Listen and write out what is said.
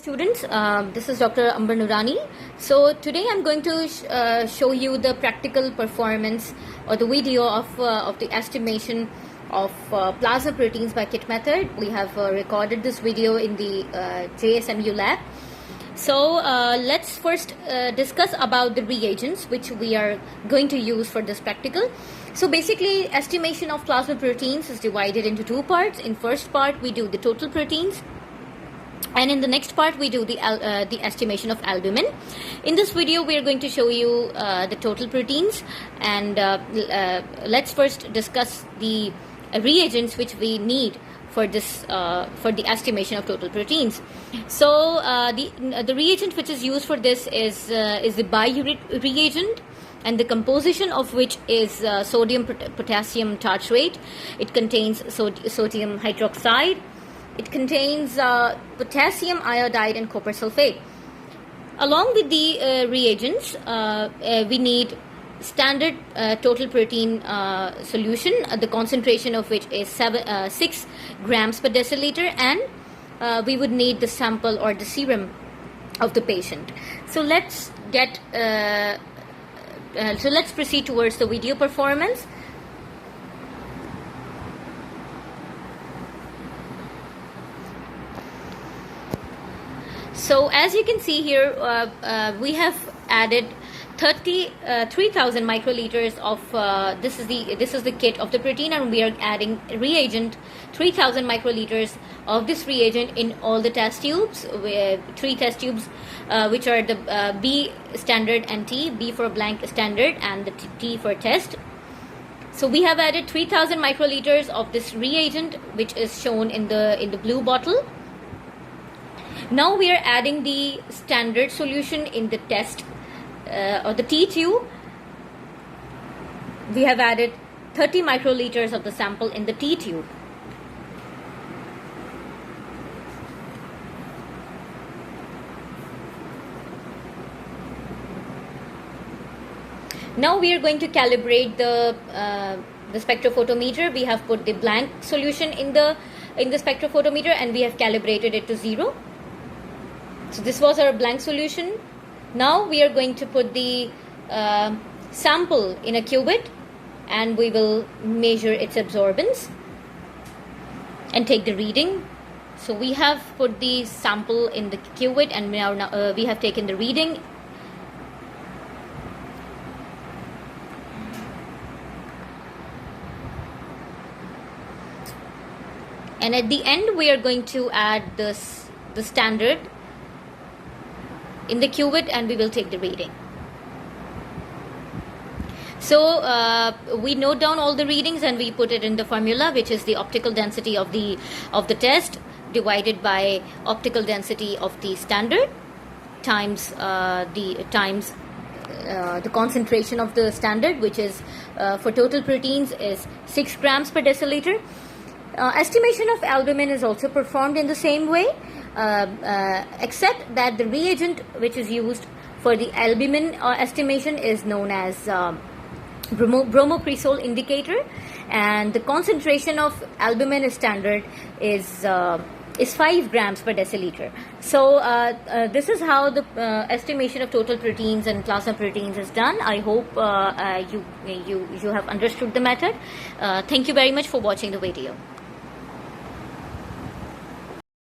Students, this is Dr. Amber Nurani. So today I'm going to show you the practical performance or the video of the estimation of plasma proteins by kit method. We have recorded this video in the JSMU lab. So let's first discuss about the reagents which we are going to use for this practical. So basically, estimation of plasma proteins is divided into two parts. In first part we do the total proteins, and in the next part we do the estimation of albumin. In this video we are going to show you the total proteins, and let's first discuss the reagents which we need for this for the estimation of total proteins. So the reagent which is used for this is the bio reagent, and the composition of which is sodium potassium tartrate. It contains sodium hydroxide. It contains potassium iodide and copper sulfate. Along with the reagents, we need standard total protein solution, the concentration of which is 6 grams per deciliter, and we would need the sample or the serum of the patient. So let's proceed towards the video performance. So as you can see here, we have added 3,000 microliters of this is the kit of the protein, and we are adding reagent 3,000 microliters of this reagent in all the test tubes. 3 test tubes, which are the B standard and T, B for blank standard and the T for test. So we have added 3,000 microliters of this reagent, which is shown in the blue bottle. Now we are adding the standard solution in the test or the T tube. We have added 30 microliters of the sample in the T tube. Now we are going to calibrate the spectrophotometer. We have put the blank solution in the spectrophotometer, and we have calibrated it to 0. So this was our blank solution. Now we are going to put the sample in a cuvette, and we will measure its absorbance and take the reading. So we have put the sample in the cuvette, and now we have taken the reading. And at the end we are going to add the standard in the cuvette, and we will take the reading. So we note down all the readings, and we put it in the formula, which is the optical density of the test divided by optical density of the standard times the concentration of the standard, which is for total proteins is 6 grams per deciliter. Estimation of albumin is also performed in the same way, except that the reagent which is used for the albumin estimation is known as bromocresol indicator, and the concentration of albumin standard is 5 grams per deciliter. So this is how the estimation of total proteins and plasma proteins is done. I hope you have understood the method. Thank you very much for watching the video.